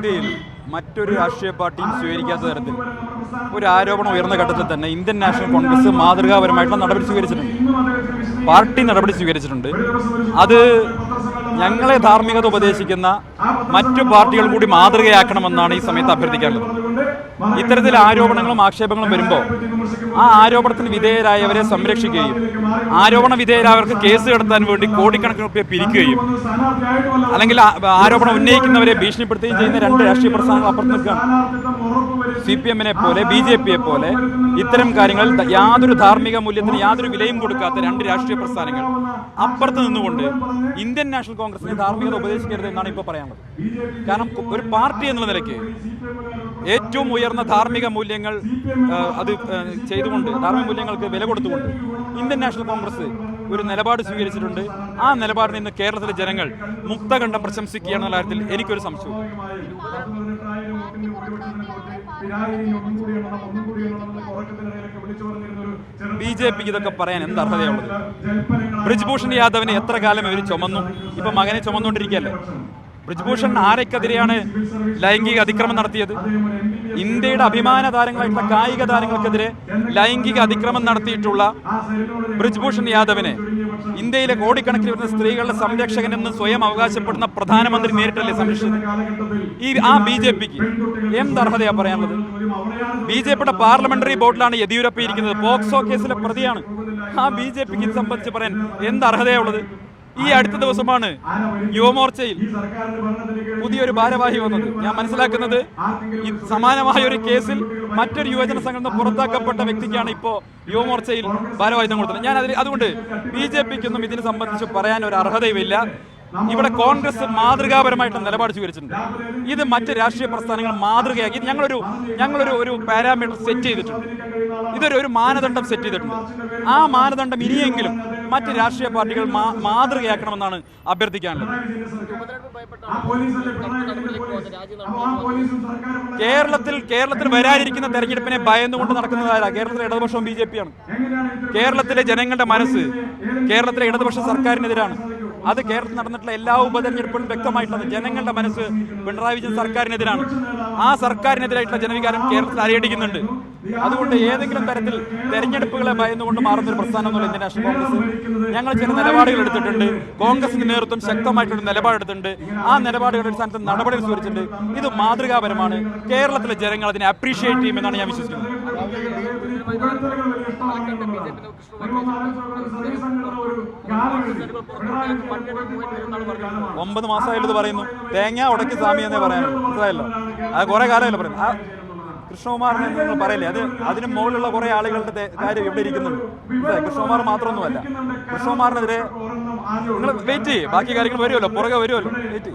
ഇന്ത്യയിൽ മറ്റൊരു രാഷ്ട്രീയ പാർട്ടിയും സ്വീകരിക്കാത്ത തരത്തിൽ ഒരു ആരോപണം ഉയർന്ന ഘട്ടത്തിൽ തന്നെ ഇന്ത്യൻ നാഷണൽ കോൺഗ്രസ് മാതൃകാപരമായിട്ടുള്ള നടപടി സ്വീകരിച്ചിട്ടുണ്ട്. പാർട്ടി നടപടി സ്വീകരിച്ചിട്ടുണ്ട്. അത് ഞങ്ങളെ ധാർമ്മികത ഉപദേശിക്കുന്ന മറ്റു പാർട്ടികൾ കൂടി മാതൃകയാക്കണമെന്നാണ് ഈ സമയത്ത് അഭ്യർത്ഥിക്കാനുള്ളത്. ഇത്തരത്തിൽ ആരോപണങ്ങളും ആക്ഷേപങ്ങളും വരുമ്പോൾ ആ ആരോപണത്തിന് വിധേയരായവരെ സംരക്ഷിക്കുകയും ആരോപണ വിധേയരായവർക്ക് കേസ് കടത്താൻ വേണ്ടി കോടിക്കണക്കിന് രൂപ പിരിക്കുകയും അല്ലെങ്കിൽ ആരോപണം ഉന്നയിക്കുന്നവരെ ഭീഷണിപ്പെടുത്തുകയും ചെയ്യുന്ന രണ്ട് രാഷ്ട്രീയ പ്രസ്ഥാനങ്ങൾ അപ്പുറത്ത് നിൽക്കുകയാണ്. CPM-നെ പോലെ BJP-യെ പോലെ ഇത്തരം കാര്യങ്ങളിൽ യാതൊരു ധാർമ്മിക മൂല്യത്തിന് യാതൊരു വിലയും കൊടുക്കാത്ത രണ്ട് രാഷ്ട്രീയ പ്രസ്ഥാനങ്ങൾ അപ്പുറത്ത് നിന്നുകൊണ്ട് ഇന്ത്യൻ നാഷണൽ കോൺഗ്രസിനെ ധാർമ്മികത ഉപദേശിക്കരുത് എന്നാണ് ഇപ്പോൾ പറയാനുള്ളത്. കാരണം ഒരു പാർട്ടി എന്നുള്ള നിലയ്ക്ക് ഏറ്റവും ഉയർന്ന ധാർമ്മിക മൂല്യങ്ങൾ അത് ചെയ്തുകൊണ്ട് ധാർമ്മിക മൂല്യങ്ങൾക്ക് വില കൊടുത്തുകൊണ്ട് ഇന്ത്യൻ നാഷണൽ കോൺഗ്രസ് ഒരു നിലപാട് സ്വീകരിച്ചിട്ടുണ്ട്. ആ നിലപാടിൽ നിന്ന് കേരളത്തിലെ ജനങ്ങൾ മുക്തകണ്ഠം പ്രശംസിക്കുകയാണെന്ന കാര്യത്തിൽ എനിക്കൊരു സംശയവും. BJP-ക്ക് ഇതൊക്കെ പറയാൻ എന്ത് അർഹതയുള്ളത്? ബ്രിജ്ഭൂഷൺ യാദവിനെ എത്ര കാലം ഇവർ ചുമന്നു? ഇപ്പൊ മകനെ ചുമന്നുകൊണ്ടിരിക്കുകയല്ലേ. ബ്രിജ്ഭൂഷൺ ആരൊക്കെതിരെയാണ് ലൈംഗിക അതിക്രമം നടത്തിയത്? ഇന്ത്യയുടെ അഭിമാന താരങ്ങളായിട്ടുള്ള കായിക താരങ്ങൾക്കെതിരെ ലൈംഗിക അതിക്രമം നടത്തിയിട്ടുള്ള ബ്രിജ്ഭൂഷൺ യാദവിനെ ഇന്ത്യയിലെ കോടിക്കണക്കിന് വരുന്ന സ്ത്രീകളുടെ സംരക്ഷകൻ എന്ന് സ്വയം അവകാശപ്പെടുന്ന പ്രധാനമന്ത്രി നേരിട്ടല്ലേ സംരക്ഷിച്ചത്? ആ BJP-ക്ക് എന്ത് അർഹതയാ പറയാനുള്ളത്? BJP-യുടെ പാർലമെന്ററി ബോർഡിലാണ് യെദ്യൂരപ്പ ഇരിക്കുന്നത്. പോക്സോ കേസിലെ പ്രതിയാണ്. ആ BJP-ക്ക് ഇത് സംബന്ധിച്ച് പറയാൻ എന്ത് അർഹതയുള്ളത്? ഈ അടുത്ത ദിവസമാണ് യുവമോർച്ചയിൽ പുതിയൊരു ഭാരവാഹി വന്നത്. ഞാൻ മനസ്സിലാക്കുന്നത് സമാനമായ ഒരു കേസിൽ മറ്റൊരു യുവജന സംഘടന പുറത്താക്കപ്പെട്ട വ്യക്തിക്കാണ് ഇപ്പോൾ യുവമോർച്ചയിൽ ഭാരവാഹിത്വം കൊടുത്തത്. അതുകൊണ്ട് BJP-ക്കൊന്നും ഇതിനെ സംബന്ധിച്ച് പറയാൻ ഒരു അർഹതയുമില്ല. ഇവിടെ കോൺഗ്രസ് മാതൃകാപരമായിട്ടുള്ള നിലപാട് സ്വീകരിച്ചിട്ടുണ്ട്. ഇത് മറ്റ് രാഷ്ട്രീയ പ്രസ്ഥാനങ്ങൾ മാതൃകയാക്കി ഞങ്ങളൊരു പാരാമീറ്റർ സെറ്റ് ചെയ്തിട്ടുണ്ട്. ഇതൊരു മാനദണ്ഡം സെറ്റ് ചെയ്തിട്ടുണ്ട്. ആ മാനദണ്ഡം ഇനിയെങ്കിലും മറ്റ് രാഷ്ട്രീയ പാർട്ടികൾ മാതൃകയാക്കണമെന്നാണ് അഭ്യർത്ഥിക്കാനുള്ളത്. കേരളത്തിൽ വരാനിരിക്കുന്ന തെരഞ്ഞെടുപ്പിനെ ഭയന്നുകൊണ്ട് നടക്കുന്നതാരാ? കേരളത്തിലെ ഇടതുപക്ഷവും BJP-യാണ്. കേരളത്തിലെ ജനങ്ങളുടെ മനസ്സ് കേരളത്തിലെ ഇടതുപക്ഷ സർക്കാരിനെതിരാണ്. അത് കേരളത്തിൽ നടന്നിട്ടുള്ള എല്ലാ ഉപതെരഞ്ഞെടുപ്പുകളും വ്യക്തമായിട്ടുള്ളത്. ജനങ്ങളുടെ മനസ്സ് പിണറായി വിജയൻ സർക്കാരിനെതിരാണ്. ആ സർക്കാരിനെതിരായിട്ടുള്ള ജനവികാരം കേരളത്തിൽ അരയടിക്കുന്നുണ്ട്. അതുകൊണ്ട് ഏതെങ്കിലും തരത്തിൽ തെരഞ്ഞെടുപ്പുകളെ ഭയന്നുകൊണ്ട് മാറുന്നൊരു പ്രസ്ഥാനം എന്നുള്ള ഇന്ത്യൻ നാഷണൽ കോൺഗ്രസ് ഞങ്ങൾ ചില നിലപാടുകൾ എടുത്തിട്ടുണ്ട്. കോൺഗ്രസിന്റെ നേതൃത്വം ശക്തമായിട്ടൊരു നിലപാടെടുത്തിട്ടുണ്ട്. ആ നിലപാടുകളുടെ അടിസ്ഥാനത്തിൽ നടപടികൾ സ്വീകരിച്ചിട്ടുണ്ട്. ഇത് മാതൃകാപരമാണ്. കേരളത്തിലെ ജനങ്ങൾ അതിനെ അപ്രീഷിയേറ്റ് ചെയ്യുമെന്നാണ് ഞാൻ വിശ്വസിക്കുന്നത്. 9 മാസമായാലും ഇത് പറയുന്നു. തേങ്ങ ഉടക്കി സ്വാമി എന്നേ പറയാനുള്ളൂ. മനസ്സിലായല്ലോ? അത് കുറെ കാലമല്ലോ പറയുന്നത്. ആ കൃഷ്ണകുമാറിനെ നിങ്ങൾ പറയില്ലേ, അതിന് മുകളിലുള്ള കുറെ ആളുകളുടെ കാര്യം ഇവിടെ ഇരിക്കുന്നുണ്ട്. കൃഷ്ണകുമാർ മാത്രമൊന്നുമല്ല. കൃഷ്ണകുമാറിനെതിരെ നിങ്ങൾ വെയിറ്റ് ചെയ്യേ, ബാക്കി കാര്യങ്ങൾ വരുമല്ലോ, പുറകെ വരുമല്ലോ, വെയിറ്റ് ചെയ്യും.